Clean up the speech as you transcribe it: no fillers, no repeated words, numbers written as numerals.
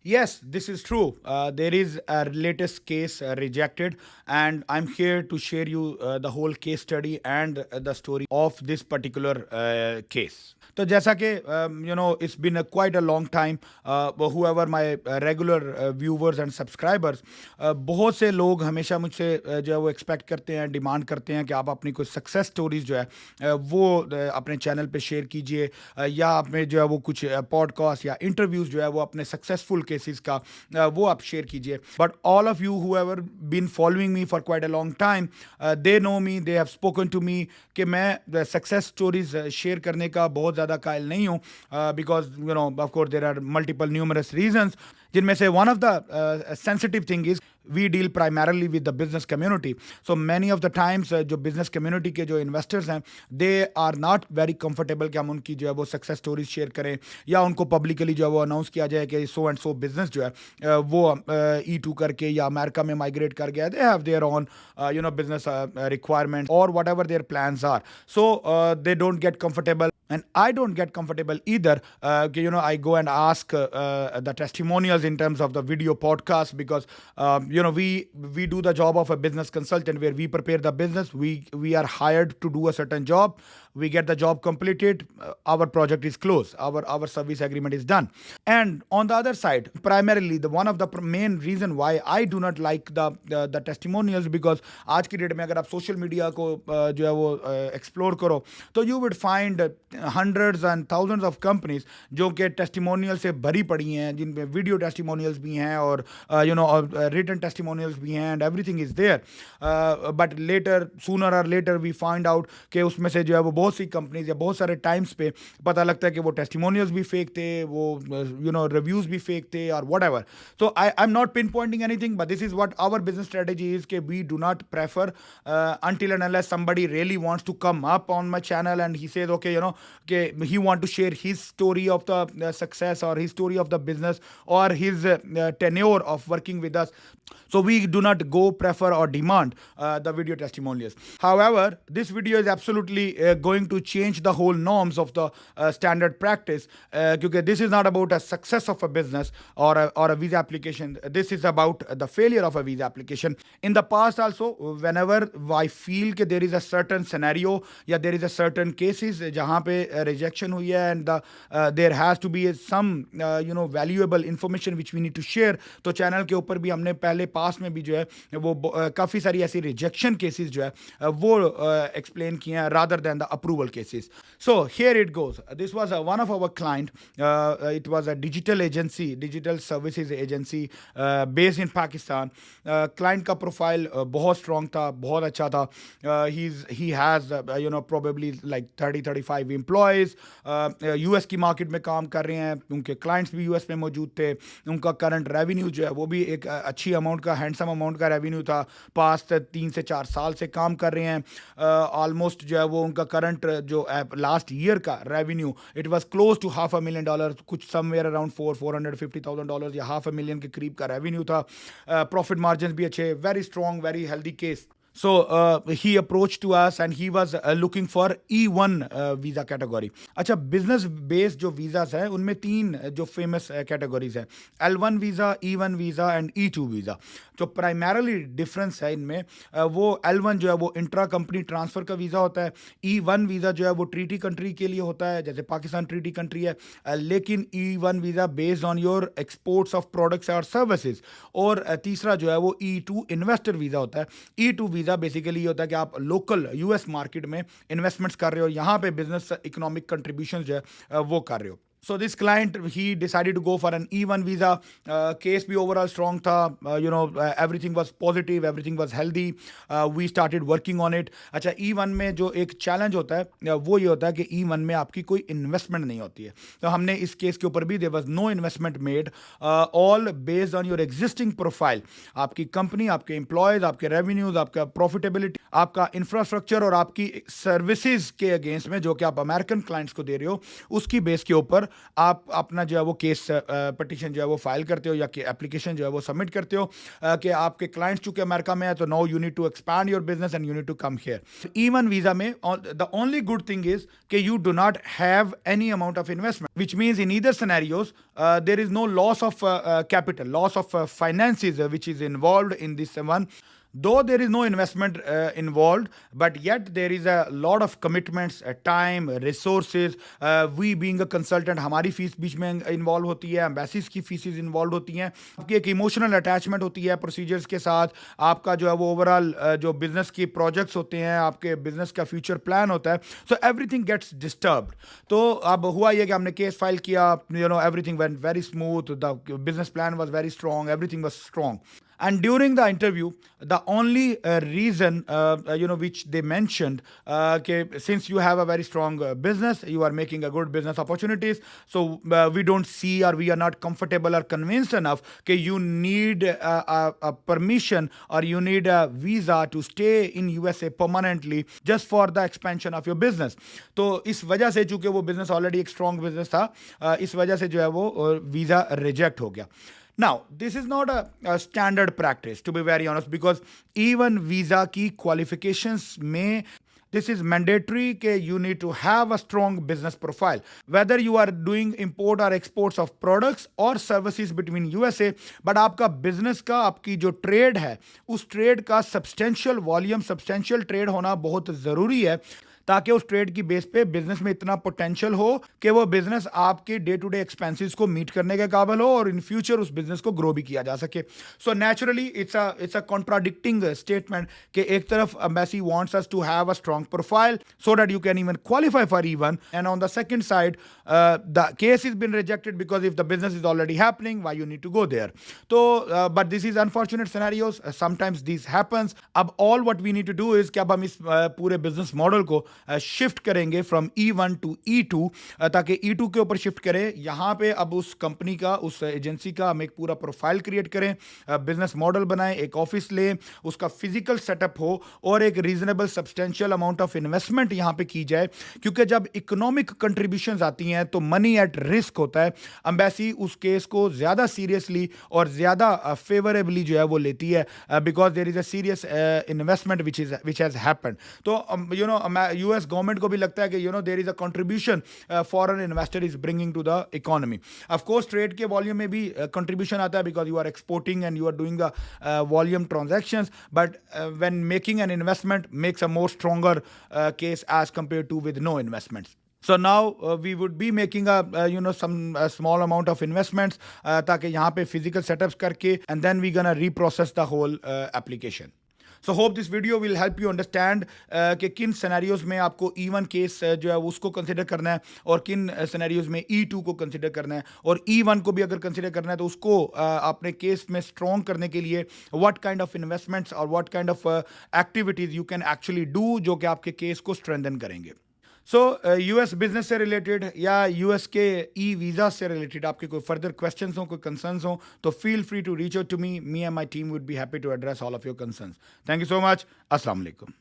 Yes, this is true. There is a latest case rejected, and I'm here to share you the whole case study and the story of this particular case. तो जैसा कि it's been a quite a long time, whoever my regular viewers and subscribers, बहुत से लोग हमेशा मुझसे जो है वो एक्सपेक्ट करते हैं, डिमांड करते हैं कि आप अपनी कोई सक्सेस स्टोरीज जो है वो अपने चैनल पे शेयर कीजिए, या आप में जो है वो कुछ पॉडकास्ट या इंटरव्यूज जो है वो अपने सक्सेसफुल केसेस का वो आप शेयर कीजिए. But all of you who ever been following me for quite a long time, they know me, they have spoken to me कि मैं सक्सेस स्टोरीज शेयर करने का बहुत ज़्यादा कायल नहीं हूँ, because of course there are multiple numerous reasons, जिनमें से one of the sensitive thing is we deal primarily with the business community. So many of the times जो business community के जो investors हैं, they are not very comfortable कि हम उनकी जो है वो success stories share करें, या उनको publicly जो है वो announce किया जाए कि so and so business जो है वो E2 करके या अमेरिका में migrate कर गया. They have their own business requirements or whatever their plans are. So they don't get comfortable. And I don't get comfortable either. I go and ask the testimonials in terms of the video podcast, because we do the job of a business consultant where we prepare the business. We are hired to do a certain job. We get the job completed. Our project is closed. Our service agreement is done. And on the other side, primarily the one of the main reason why I do not like the testimonials, because आज की date में अगर आप social media को जो है वो explore करो, तो you would find hundreds and thousands of companies जो कि टेस्टिमोनियल से भरी पड़ी हैं, जिनमें वीडियो टेस्टिमोनियल्स भी हैं और रिटन टेस्टिमोनियल्स भी हैं, and everything is there. But later, sooner और लेटर, वी फाइंड आउट कि उसमें से जो है वो बहुत सी कंपनीज या बहुत सारे टाइम्स पे पता लगता है कि वो टेस्टिमोनियल्स भी फेक थे, वो रिव्यूज भी फेक थे और whatever. So I am not pinpointing anything, but this is what our business strategy is, कि we do not prefer until and unless somebody really wants to come up on my channel and he says, okay, he want to share his story of the success or his story of the business or his tenure of working with us. So we do not go prefer or demand the video testimonials. However, this video is absolutely going to change the whole norms of the standard practice, because this is not about a success of a business or a visa application. This is about the failure of a visa application. In the past also, whenever I feel that there is a certain scenario या there is a certain cases जहाँ पे rejection हुई है, and there has to be some valuable information which we need to share, तो channel के ऊपर भी हमने पहले पास में भी जो है वो काफ़ी सारी ऐसी रिजेक्शन केसेस जो है वो एक्सप्लेन किए हैं rather than the approval cases. So here it goes. This was one of our client. It was a digital services agency based in Pakistan. Client का प्रोफाइल बहुत स्ट्रॉन्ग था, बहुत अच्छा था. He has probably like 30-35 employees. US की market में काम कर रहे हैं, उनके क्लाइंट्स भी US में मौजूद थे. उनका करंट रेवेन्यू जो है वो भी एक अच्छी अमाउंट का, हैंडसम अमाउंट का रेवेन्यू था. पास्ट 3 से 4 साल से काम कर रहे हैं. ऑलमोस्ट जो है वो उनका करंट जो लास्ट ईयर का revenue, it was close to $500,000, कुछ समवेयर अराउंड $450,000 या $500,000 के करीब का रेवेन्यू था. प्रॉफिट मार्जिन भी अच्छे, very strong, very healthy case. So he approached to us and he was looking for E1 visa category. अच्छा, business based जो visas हैं उनमें 3 जो famous categories हैं, L1 visa, E1 visa and E2 visa. जो primarily difference है इनमें, वो L1 जो है वो इंट्रा कंपनी ट्रांसफ़र का वीज़ा होता है. E1 वीज़ा जो है वो ट्रीटी कंट्री के लिए होता है, जैसे पाकिस्तान ट्रीटी कंट्री है. लेकिन E1 visa based on your exports of products और सर्विसेज. और तीसरा जो है वो E2 इन्वेस्टर वीज़ा होता है. E2 वीज़ा बेसिकली ये होता है कि आप लोकल US मार्केट में इन्वेस्टमेंट्स कर रहे हो, यहाँ पे बिजनेस इकोनॉमिक कंट्रीब्यूशन जो है वो कर रहे हो. So this client, he decided to go for an E1 visa. Case भी overall strong था. Everything was positive, everything was healthy. We started working on it. अच्छा, E1 में जो एक चैलेंज होता है वो ये होता है कि E1 में आपकी कोई इन्वेस्टमेंट नहीं होती है. तो हमने इस केस के ऊपर भी there was no investment made, all based on your existing profile. आपकी कंपनी, आपके एम्प्लॉयज, आपके रेवेन्यूज, आपका प्रॉफिटेबिलिटी, आपका इंफ्रास्ट्रक्चर और आपकी सर्विसेज के अगेंस्ट में जो कि आप अमेरिकन क्लाइंट्स को दे रहे हो, उसकी बेस के ऊपर आप अपना जो है वो केस पटिशन जो है वो फाइल करते हो या कि एप्लीकेशन जो है वो सबमिट करते हो कि आपके क्लाइंट्स चूंकि अमेरिका में है तो now you need to expand your business and you need to come here. E1 visa में the only good thing is कि you do not have any amount of investment, which means in either scenarios there is no loss of capital, loss of finances which is involved in this one. Though there is no investment involved, but yet there is a lot of commitments, time, resources. We being a consultant, हमारी fees बीच में involve होती है, embassies की faeces involve होती हैं, आपकी एक emotional attachment होती है प्रोसीजर्स के साथ, आपका जो है वो ओवरऑल जो बिजनेस की प्रोजेक्ट्स होते हैं, आपके बिजनेस का फ्यूचर प्लान होता है, सो एवरीथिंग गेट्स डिस्टर्ब्ड। तो अब हुआ ये कि हमने केस फाइल किया, everything went very smooth, the business plan was very strong, everything was strong. And during the interview, the only reason, which they mentioned, since you have a very strong business, you are making a good business opportunities, so we don't see or we are not comfortable or convinced enough that you need a permission or you need a visa to stay in USA permanently just for the expansion of your business. तो इस वजह से चूंकि वो business already एक strong business था, इस वजह से जो है वो visa reject हो गया. Now, this is not a standard practice, to be very honest, because even visa की qualifications में this is mandatory कि you need to have a strong business profile. Whether you are doing import or exports of products or services between USA, but आपका business का, आपकी जो trade है, उस trade का substantial volume, substantial trade होना बहुत ज़रूरी है, ताकि उस ट्रेड की बेस पे बिजनेस में इतना पोटेंशियल हो कि वो बिजनेस आपके डे टू डे एक्सपेंसेस को मीट करने के काबिल हो और इन फ्यूचर उस बिजनेस को ग्रो भी किया जा सके. So naturally it's a contradicting statement कि एक तरफ embassy wants us to have a strong profile so that you can even qualify for E1, and on the second side the case is been rejected because if the business is already happening, why you need to go there. तो but this is unfortunate scenarios, sometimes this happens. अब all what we need to do is कि अब हम इस पूरे business model को shift करेंगे from E1 to E2, ताकि E2 के ऊपर शिफ्ट करें. यहाँ पे अब उस कंपनी का, उस एजेंसी का हम एक पूरा प्रोफाइल क्रिएट करें, बिजनेस मॉडल बनाएं, एक ऑफिस लें, उसका फिजिकल सेटअप हो और एक reasonable substantial amount of investment यहाँ पे की जाए. क्योंकि जब इकोनॉमिक कंट्रीब्यूशंस आती हैं तो मनी एट रिस्क होता है. एम्बेसी उस केस को ज़्यादा सीरियसली और ज़्यादा फेवरेबली जो है वो लेती है, because there is a serious investment which has happened. तो यूएस गवर्नमेंट को भी लगता है कि there is a contribution foreign investor is bringing to the economy. Of course trade के वॉल्यूम में भी कंट्रीब्यूशन आता है because you are exporting and you are doing volume transactions, but when making an investment makes a more stronger case as compared to with no investments. So now we would be making some small amount of investments ताकि यहाँ पे physical setups करके and then we gonna reprocess the whole application. So hope this video will help you understand कि किन scenarios में आपको E1 case जो है उसको कंसिडर करना है और किन सिनेरियोज में E2 को कंसिडर करना है, और E1 को भी अगर कंसिडर करना है तो उसको अपने केस में स्ट्रॉन्ग करने के लिए व्हाट काइंड ऑफ इन्वेस्टमेंट्स और what kind of activities you can actually do जो कि आपके केस को स्ट्रेंथन करेंगे. सो यूएस बिजनेस से रिलेटेड या यूएस के ई वीज़ा से रिलेटेड आपके कोई फर्दर क्वेश्चंस हो, कोई कंसर्न्स हो, तो feel free to reach out to me and my team would be happy to address all of your concerns. Thank you so much. अस्सलाम वालेकुम.